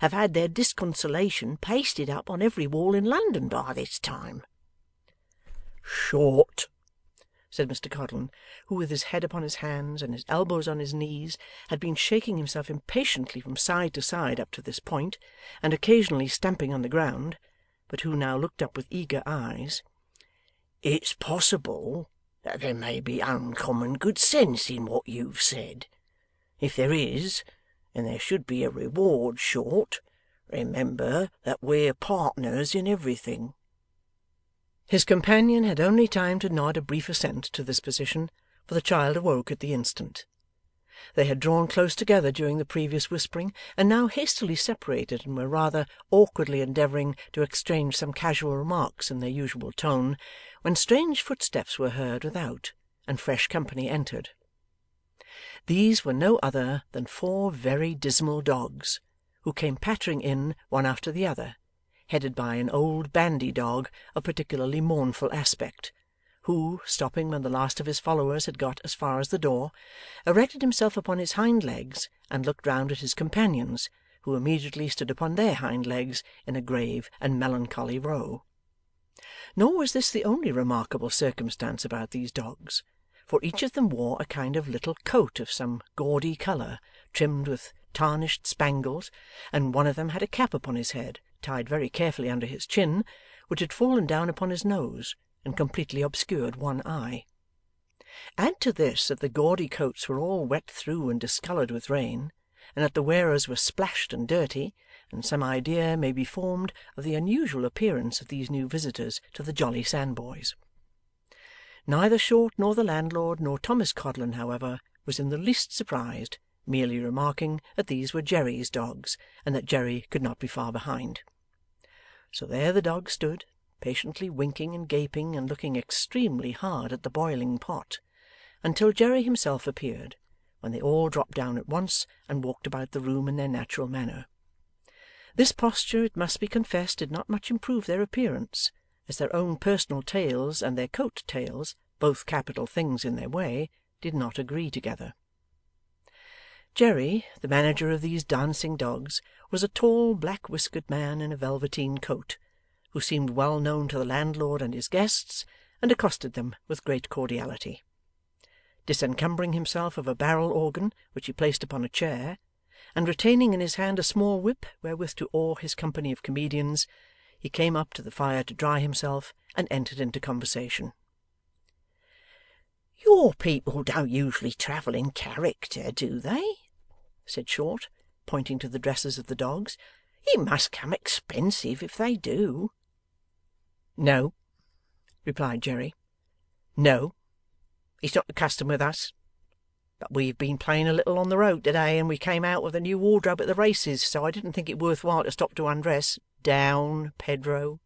have had their disconsolation pasted up on every wall in London by this time.' 'Short,' said Mr Codlin, who, with his head upon his hands and his elbows on his knees, had been shaking himself impatiently from side to side up to this point, and occasionally stamping on the ground, but who now looked up with eager eyes, 'it's possible that there may be uncommon good sense in what you've said. If there is, and there should be a reward, Short, remember that we're partners in everything.' His companion had only time to nod a brief assent to this position, for the child awoke at the instant. They had drawn close together during the previous whispering, and now hastily separated, and were rather awkwardly endeavouring to exchange some casual remarks in their usual tone, when strange footsteps were heard without, and fresh company entered. These were no other than 4 very dismal dogs, who came pattering in one after the other, headed by an old bandy dog of particularly mournful aspect, who, stopping when the last of his followers had got as far as the door, erected himself upon his hind legs and looked round at his companions, who immediately stood upon their hind legs in a grave and melancholy row. Nor was this the only remarkable circumstance about these dogs, for each of them wore a kind of little coat of some gaudy colour, trimmed with tarnished spangles, and one of them had a cap upon his head, tied very carefully under his chin, which had fallen down upon his nose, and completely obscured one eye. Add to this that the gaudy coats were all wet through and discoloured with rain, and that the wearers were splashed and dirty, and some idea may be formed of the unusual appearance of these new visitors to the Jolly Sandboys. Neither Short nor the landlord nor Thomas Codlin, however, was in the least surprised, merely remarking that these were Jerry's dogs, and that Jerry could not be far behind. So there the dogs stood, patiently winking and gaping and looking extremely hard at the boiling pot, until Jerry himself appeared, when they all dropped down at once and walked about the room in their natural manner. This posture, it must be confessed, did not much improve their appearance, as their own personal tails and their coat tails, both capital things in their way, did not agree together. Jerry, the manager of these dancing dogs, was a tall black-whiskered man in a velveteen coat, who seemed well known to the landlord and his guests, and accosted them with great cordiality. Disencumbering himself of a barrel organ which he placed upon a chair, and retaining in his hand a small whip wherewith to awe his company of comedians, he came up to the fire to dry himself, and entered into conversation. 'Your people don't usually travel in character, do they?' said Short, pointing to the dresses of the dogs. 'It must come expensive if they do.' 'No,' replied Jerry. 'No, it's not the custom with us. But we've been playing a little on the road to-day, and we came out with a new wardrobe at the races, so I didn't think it worth while to stop to undress. Down, Pedro.'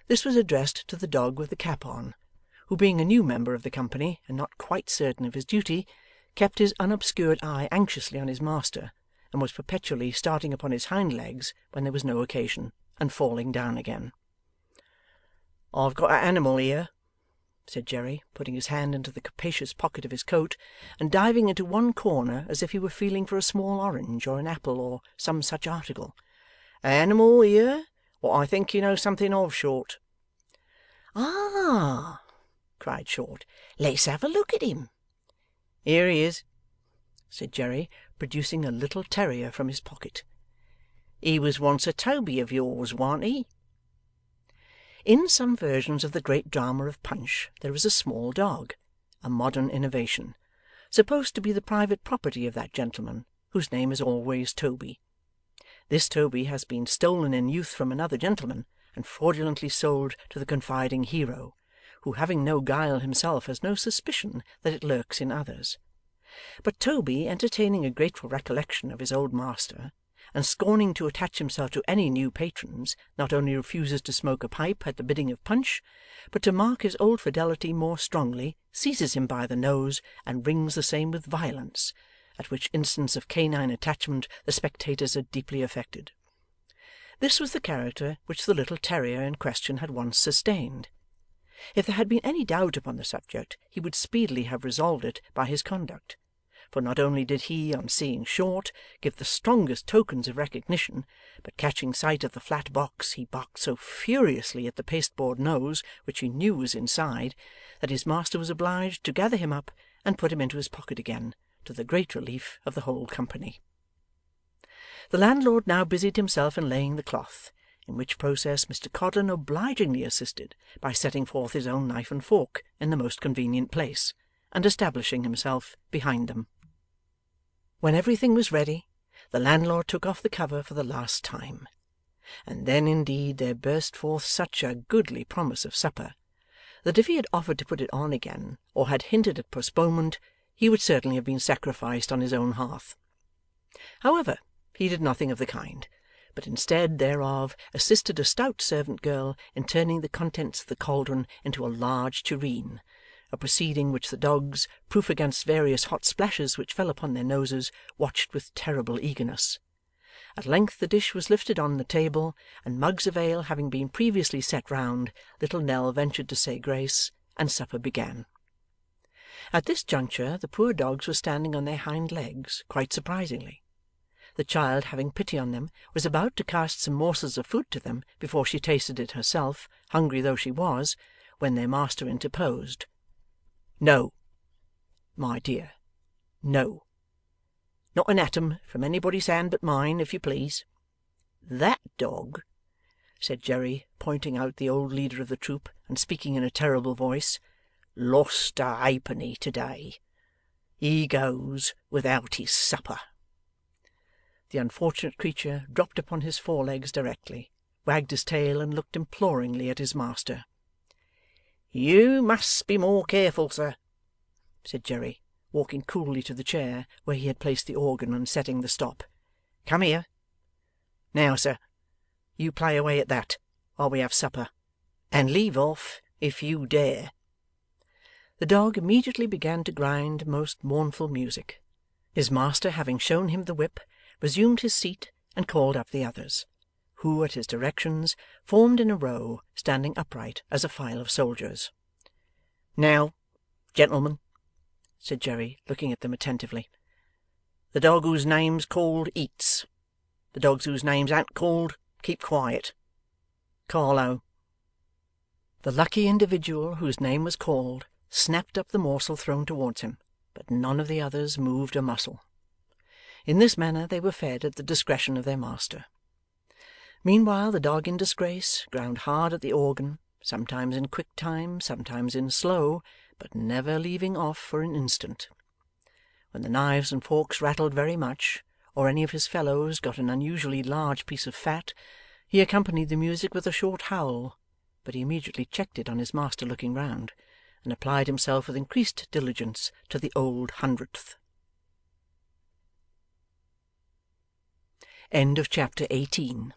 This was addressed to the dog with the cap on, who, being a new member of the company and not quite certain of his duty, kept his unobscured eye anxiously on his master, and was perpetually starting upon his hind legs when there was no occasion, and falling down again. 'I've got an animal here,' said Jerry, putting his hand into the capacious pocket of his coat, and diving into one corner as if he were feeling for a small orange, or an apple, or some such article. 'An animal here, what I think you know something of, Short.' 'Ah!' cried Short. 'Let's have a look at him.' 'Here he is,' said Jerry, producing a little terrier from his pocket. 'He was once a Toby of yours, warn't he?' In some versions of the great drama of Punch there is a small dog, a modern innovation, supposed to be the private property of that gentleman, whose name is always Toby. This Toby has been stolen in youth from another gentleman, and fraudulently sold to the confiding hero, who, having no guile himself, has no suspicion that it lurks in others. But Toby, entertaining a grateful recollection of his old master, and scorning to attach himself to any new patrons, not only refuses to smoke a pipe at the bidding of Punch, but to mark his old fidelity more strongly, seizes him by the nose, and wrings the same with violence, at which instance of canine attachment the spectators are deeply affected. This was the character which the little terrier in question had once sustained. If there had been any doubt upon the subject, he would speedily have resolved it by his conduct, for not only did he, on seeing Short, give the strongest tokens of recognition, but catching sight of the flat box, he barked so furiously at the pasteboard nose, which he knew was inside, that his master was obliged to gather him up and put him into his pocket again, to the great relief of the whole company. The landlord now busied himself in laying the cloth, in which process Mr Codlin obligingly assisted by setting forth his own knife and fork in the most convenient place, and establishing himself behind them. When everything was ready, the landlord took off the cover for the last time, and then indeed there burst forth such a goodly promise of supper, that if he had offered to put it on again, or had hinted at postponement, he would certainly have been sacrificed on his own hearth. However, he did nothing of the kind, but instead thereof assisted a stout servant girl in turning the contents of the cauldron into a large tureen, a proceeding which the dogs, proof against various hot splashes which fell upon their noses, watched with terrible eagerness. At length the dish was lifted on the table, and mugs of ale having been previously set round, little Nell ventured to say grace, and supper began. At this juncture the poor dogs were standing on their hind legs, quite surprisingly. The child, having pity on them, was about to cast some morsels of food to them before she tasted it herself, hungry though she was, when their master interposed. No, my dear, no. Not an atom from anybody's hand but mine, if you please. That dog,' said Jerry, pointing out the old leader of the troop, and speaking in a terrible voice, 'lost a halfpenny to-day. He goes without his supper.' The unfortunate creature dropped upon his forelegs directly, wagged his tail, and looked imploringly at his master. 'You must be more careful, sir,' said Jerry, walking coolly to the chair where he had placed the organ and setting the stop. 'Come here. Now, sir, you play away at that while we have supper, and leave off if you dare.' The dog immediately began to grind most mournful music. His master, having shown him the whip, resumed his seat and called up the others, who, at his directions, formed in a row, standing upright as a file of soldiers. 'Now, gentlemen,' said Jerry, looking at them attentively, 'the dog whose name's called eats. The dogs whose names an't called keep quiet. Carlo.' The lucky individual whose name was called snapped up the morsel thrown towards him, but none of the others moved a muscle. In this manner they were fed at the discretion of their master. Meanwhile the dog in disgrace ground hard at the organ, sometimes in quick time, sometimes in slow, but never leaving off for an instant. When the knives and forks rattled very much, or any of his fellows got an unusually large piece of fat, he accompanied the music with a short howl, but he immediately checked it on his master looking round, and applied himself with increased diligence to the old 100th. End of chapter 18.